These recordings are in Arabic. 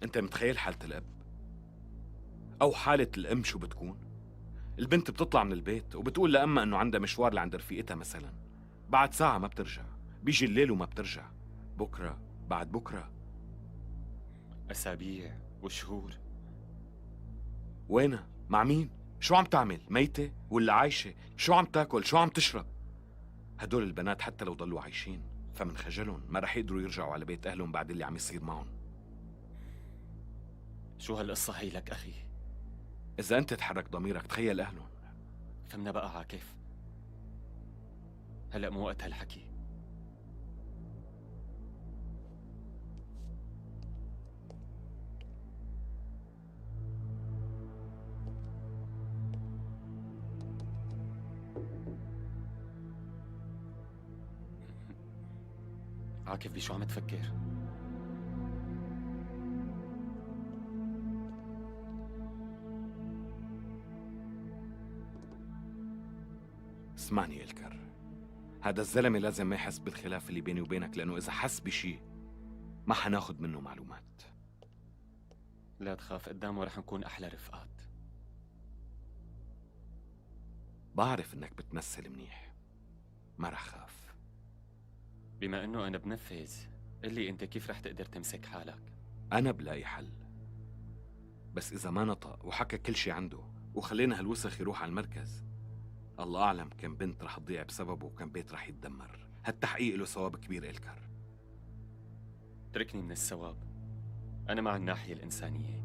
انت متخيل حالة الاب او حالة الام شو بتكون؟ البنت بتطلع من البيت وبتقول لأمها انه عندها مشوار لعند رفيقتها مثلا، بعد ساعة ما بترجع، بيجي الليل وما بترجع، بكرة بعد بكرة. أسابيع وشهور. وينها؟ مع مين؟ شو عم تعمل؟ ميتة ولا عايشة؟ شو عم تاكل؟ شو عم تشرب؟ هدول البنات حتى لو ضلوا عايشين فمن خجلهم ما رح يقدروا يرجعوا على بيت أهلهم بعد اللي عم يصير معهم. شو هالقصة هي لك أخي؟ إذا أنت تحرك ضميرك تخيل أهلهم. فهمنا بقى عاكف. هلأ مو وقت هالحكي. عاكف بشو عم تفكر؟ اسمعني إلكر، هذا الزلمة لازم ما يحس بالخلاف اللي بيني وبينك، لأنه إذا حس بشي ما حناخد منه معلومات. لا تخاف، قدامه رح نكون أحلى رفقات. بعرف إنك بتمثل منيح، ما رح خاف. بما إنه أنا بنفذ، قل لي أنت كيف رح تقدر تمسك حالك؟ أنا بلاقي حل، بس إذا ما نطق وحكى كل شي عنده وخلينا هالوسخ يروح على المركز، الله أعلم كم بنت رح تضيع بسببه وكم بيت رح يتدمر. هالتحقيق له ثواب كبير إلكر. تركني من الثواب، أنا مع الناحية الإنسانية.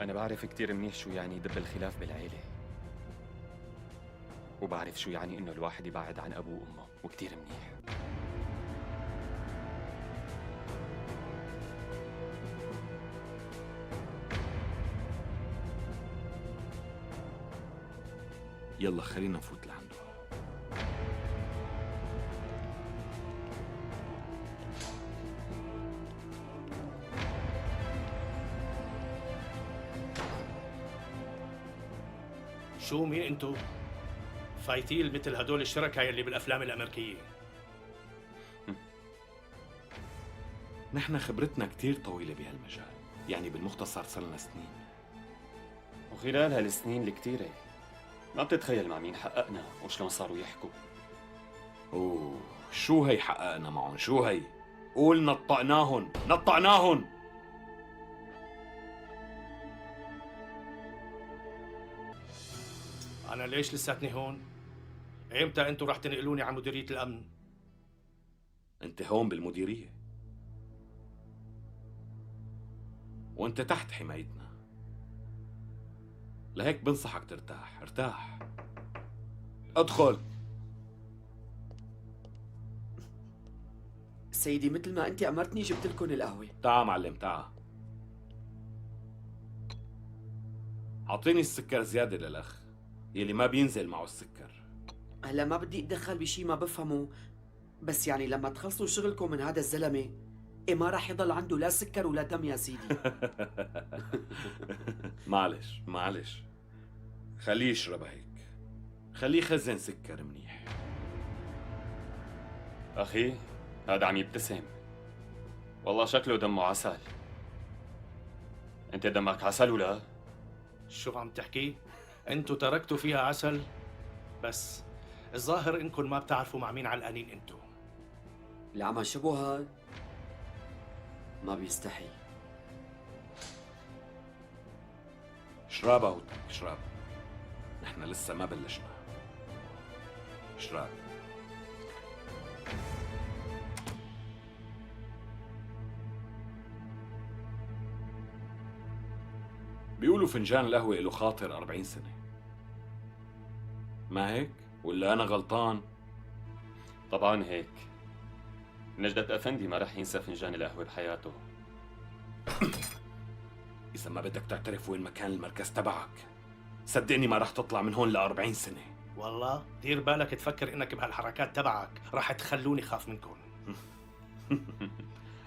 أنا بعرف كتير منيح شو يعني يدب الخلاف بالعيلة، وبعرف شو يعني إنه الواحد يبعد عن أبوه وأمه، وكتير منيح. يلا خلينا نفوت لعنده. شو مين انتو؟ فايتيل مثل هدول الشركاء اللي بالافلام الامريكيه. نحن خبرتنا كتير طويلة بهالمجال، يعني بالمختصر صرنا سنين. وخلال هالسنين الكتيرة ما بتتخيل مع مين حققنا وشلون صاروا يحكوا. أوه، شو هي حققنا معهم؟ شو هي؟ قول نطقناهن، نطقناهن. انا ليش لساتني هون؟ ايمتى انتو رح تنقلوني على مديريه الامن؟ انت هون بالمديرية وانت تحت حمايتنا، لهيك بنصحك ترتاح. ارتاح، ادخل. سيدي مثل ما انت امرتني جبت لكم القهوه. تعا معلم تعا. اعطيني السكر زيادة للأخ يلي ما بينزل معه السكر. هلا ما بدي اتدخل بشي ما بفهمه، بس يعني لما تخلصوا شغلكم من هذا الزلمه إيه ما راح يضل عنده لا سكر ولا دم يا سيدي. معلش معلش، خليه يشرب هيك، خليه يخزن سكر منيح. أخي هذا عم يبتسم، والله شكله دمه عسل. أنت دمك عسل ولا؟ شو عم تحكي؟ انتو تركتوا فيها عسل؟ بس الظاهر انكم ما بتعرفوا مع مين علقانين انتو. اللي عم شبه هاد ما بيستحي. اشرب هوتك اشرب، نحن لسه ما بلشنا. اشرب. بيقولوا فنجان القهوة له خاطر 40 سنة، ما هيك؟ ولا أنا غلطان؟ طبعا هيك. نجدة أفندي ما رح ينسى فنجان القهوة بحياته. إذا ما بدك تعترف وين مكان المركز تبعك، صدقني ما رح تطلع من هون ل40 سنة. والله دير بالك تفكر انك بهالحركات تبعك رح تخلوني خاف منكم.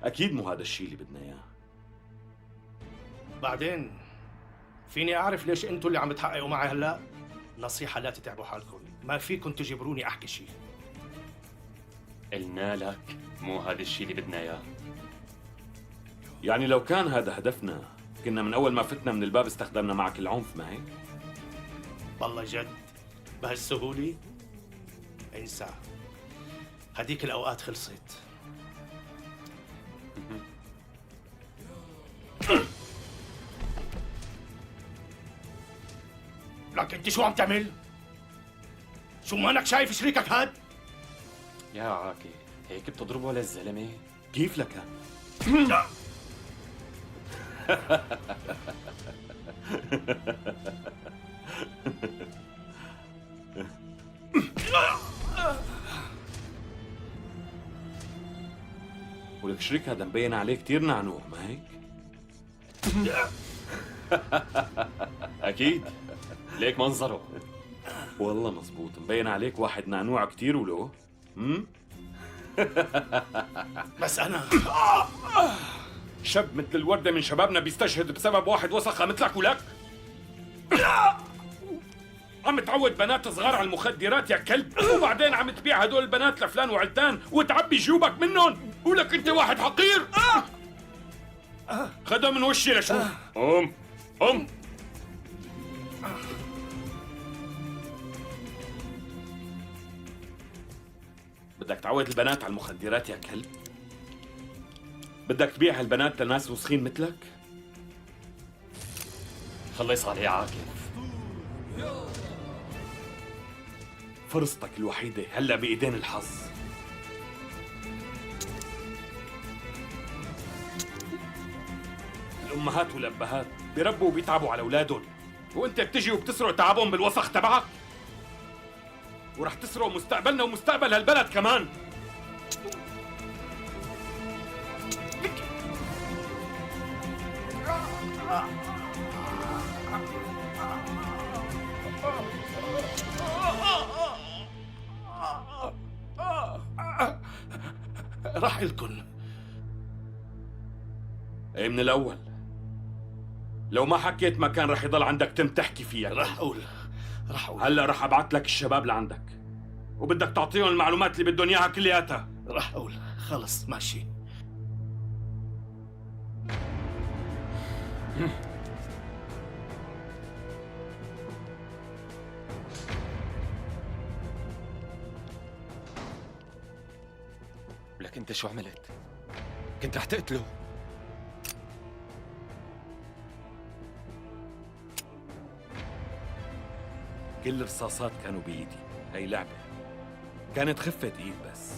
أكيد مو هذا الشيء اللي بدنا إياه. بعدين فيني اعرف ليش انتو اللي عم تحققوا معي هلا؟ نصيحة لا تتعبوا حالكم، ما فيكم تجبروني احكي شيء. قلنا لك مو هذا الشيء اللي بدنا اياه. يعني لو كان هذا هدفنا كنا من أول ما فتنا من الباب استخدمنا معك العنف، ما هيك؟ والله جد بهالسهولة؟ انسى، هديك الأوقات خلصت. لك انت شو عم تعمل؟ شو مانك شايف شريكك هاد؟ يا عاكي هيك بتضربه للزلمه؟ كيف لك؟ ولك شريك هذا مبين عليه كتير نعنوع، ما هيك؟ اكيد، ليك منظره. والله مزبوط، مبين عليك واحد نعنوع كتير ولو. بس أنا شاب مثل الوردة من شبابنا بيستشهد بسبب واحد وسخة مثلك ولك؟ عم تعود بنات صغار على المخدرات يا كلب، وبعدين عم تبيع هدول البنات لفلان وعلتان وتعبي جيوبك منهم، ولك انت واحد حقير. خدها من وشي لشوف. قم بدك تعود البنات على المخدرات يا كلب؟ بدك تبيع هالبنات لناس وسخين مثلك؟ خلص عليه عاكف. فرصتك الوحيدة هلا بإيدين الحظ. الأمهات والأبهات بيربوا وبيتعبوا على أولادهم، وأنت بتجي وبتسرق تعبهم بالوسخ تبعك، ورح تسرق مستقبلنا ومستقبل هالبلد كمان. راح لكن. ايه من الأول، لو ما حكيت ما كان رح يضل عندك تم تحكي فيها. راح أقول. هلا رح أبعت لك الشباب لعندك، وبدك تعطيهم المعلومات اللي بدهم إياها كلياتها. راح أقول. خلص ماشي. لك انت شو عملت؟ كنت رح تقتله. كل الرصاصات كانوا بإيدي، هي لعبة كانت خفة إيد بس.